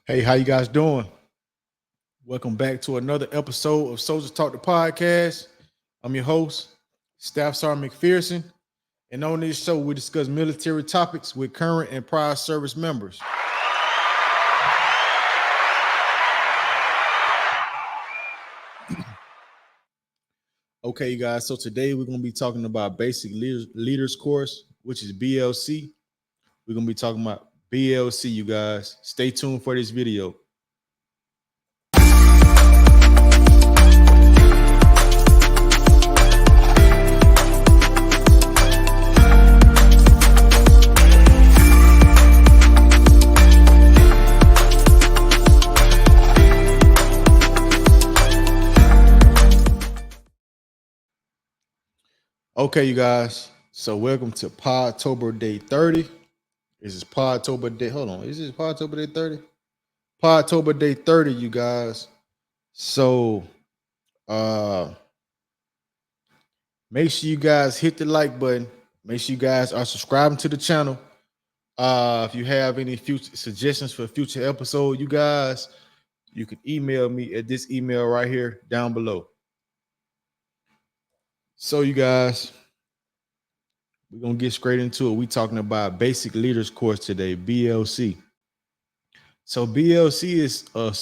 Hey, how you guys doing? Welcome back to another episode of Soulja Talk the podcast. I'm your host, Staff Sergeant McPherson, and on this show we discuss military topics with current and prior service members. Okay, you guys. So today we're gonna be talking about basic leaders course, which is BLC. We're gonna be talking about BLC, you guys. Stay tuned for this video. Okay, you guys. So welcome to Podtober Day 30. This is Podtober Day. Hold on. Is this Podtober Day 30? Podtober Day 30, you guys. So make sure you guys hit the like button. Make sure you guys are subscribing to the channel. If you have any future suggestions for future episode, you guys, you can email me at this email right here down below. So you guys, we're gonna get straight into it. We talking about basic leaders course today, BLC. So BLC is a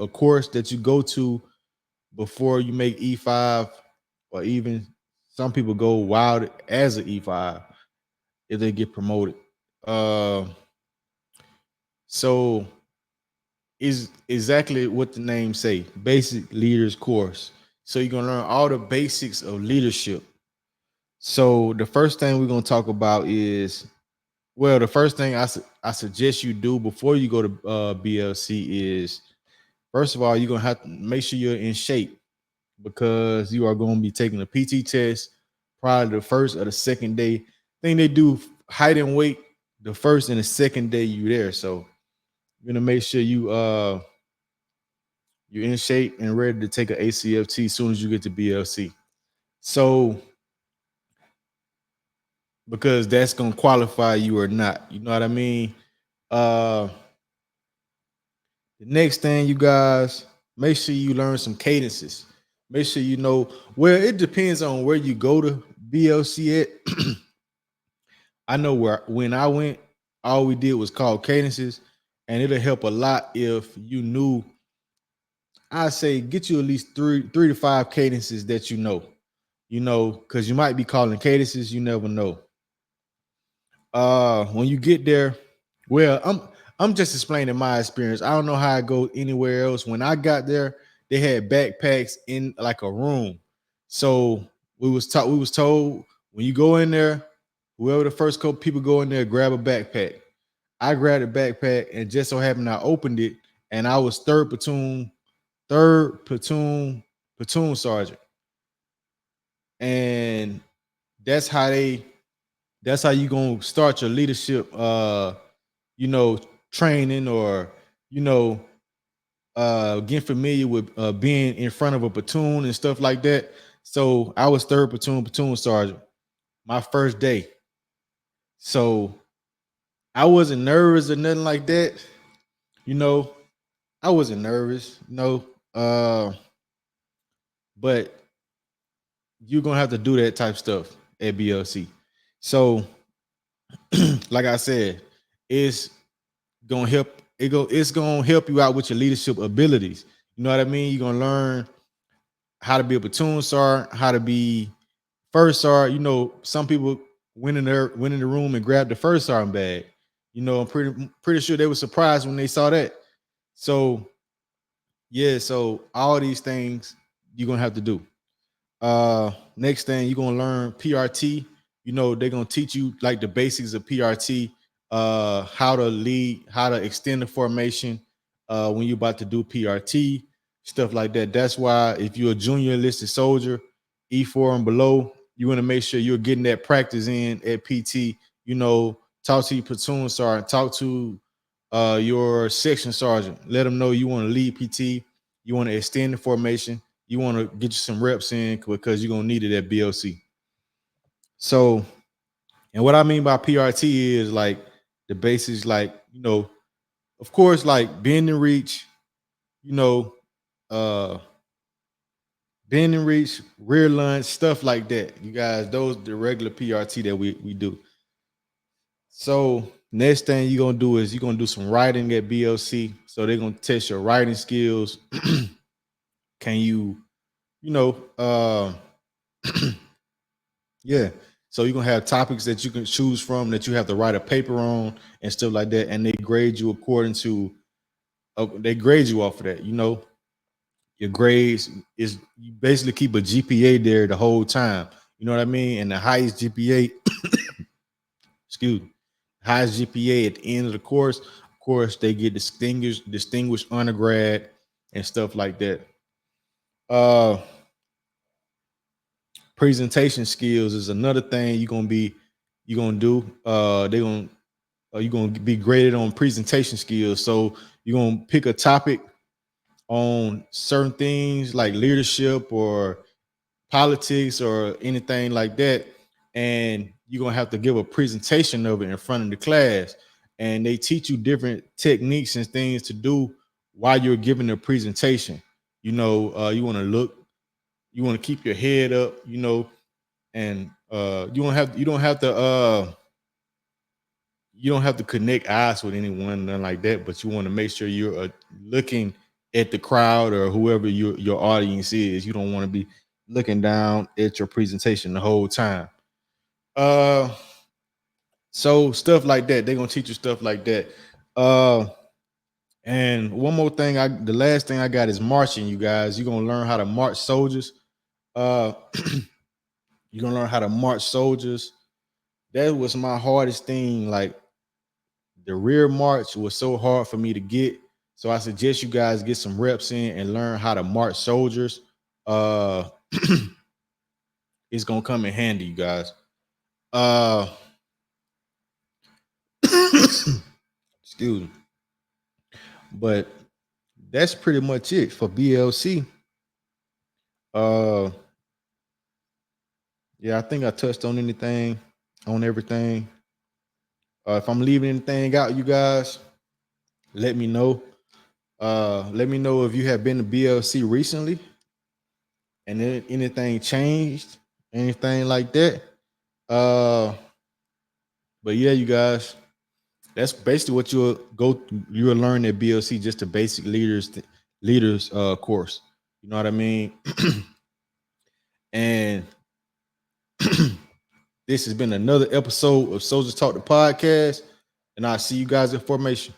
course that you go to before you make E5, or even some people go wild as an E5 if they get promoted. So is exactly what the name say, basic leaders course. So you're gonna learn all the basics of leadership. So the first thing we're gonna talk about is, well, the first thing I suggest you do before you go to BLC is, first of all, you're gonna have to make sure you're in shape, because you are going to be taking a PT test probably the first or the second day. I think they do height and weight the first and the second day you're there. So you're gonna make sure you're in shape and ready to take an ACFT as soon as you get to BLC. So because that's gonna qualify you or not. You know what I mean? Uh the next thing, you guys, make sure you learn some cadences. Make sure you know, well, it depends on where you go to BLC at. I know where when I went, all we did was call cadences, and it'll help a lot if you knew. I say get you at least three to five cadences that because you might be calling cadences, you never know. When you get there, well, I'm just explaining my experience. I don't know how I go anywhere else. When I got there, they had backpacks in like a room. So we was told when you go in there, whoever the first couple people go in there, grab a backpack. I grabbed a backpack, and just so happened I opened it, and I was third platoon sergeant. And that's how you gonna start your leadership you know training, or you know getting familiar with being in front of a platoon and stuff like that. So I was third platoon sergeant my first day. So I wasn't nervous or nothing like that. You know, I wasn't nervous, but you're gonna have to do that type stuff at BLC. So, like I said, it's gonna help. It's gonna help you out with your leadership abilities. You know what I mean? You're gonna learn how to be a platoon sergeant, how to be first sergeant. Some people went in the room and grabbed the first sergeant bag. I'm pretty sure they were surprised when they saw that. So yeah, so all these things you're gonna have to do. Next thing, you're gonna learn PRT. They're gonna teach you like the basics of PRT, how to lead, how to extend the formation, when you're about to do PRT, stuff like that. That's why if you're a junior enlisted soldier, E4 and below, you want to make sure you're getting that practice in at PT. Talk to your platoon sergeant, talk to your section sergeant, let them know you want to lead PT, you want to extend the formation, you want to get you some reps in, because you're gonna need it at BLC. So, and what I mean by PRT is like the basics, like of course, like bend and reach, you know, uh bend and reach, rear lunge, stuff like that. You guys, those the regular PRT that we do. So next thing you're gonna do is you're gonna do some writing at BLC. So they're gonna test your writing skills. Can you, you know, yeah. So you're gonna have topics that you can choose from that you have to write a paper on and stuff like that, and they grade you according to. They grade you off of that. You know, your grades is you basically keep a GPA there the whole time. You know what I mean? And the highest GPA, excuse me, highest GPA at the end of the course, of course, they get distinguished undergrad and stuff like that. Uh Presentation skills is another thing you're gonna do. They're gonna you're gonna be graded on presentation skills. So you're gonna pick a topic on certain things like leadership or politics or anything like that, and you're gonna have to give a presentation of it in front of the class. And they teach you different techniques and things to do while you're giving a presentation. You know, you want to keep your head up, you know, and you don't have to you don't have to connect eyes with anyone, nothing like that. But you want to make sure you're looking at the crowd or whoever your audience is. You don't want to be looking down at your presentation the whole time. Uh, so stuff like that. They're gonna teach you stuff like that. Uh, and one more thing, the last thing I got is marching. You guys, you're gonna learn how to march soldiers. Uh, you're gonna learn how to march soldiers. That was my hardest thing. Like the rear march was so hard for me to get. So I suggest you guys get some reps in and learn how to march soldiers. Uh it's gonna come in handy, you guys. Uh excuse me. But that's pretty much it for BLC. Uh yeah, I think I touched on anything, on everything. If I'm leaving anything out, you guys, let me know. Let me know if you have been to BLC recently and then anything changed, anything like that. Uh, but yeah, you guys, that's basically what you'll learn at BLC, just the basic leaders course. You know what I mean? And this has been another episode of Soulja Talk the podcast, and I'll see you guys in formation.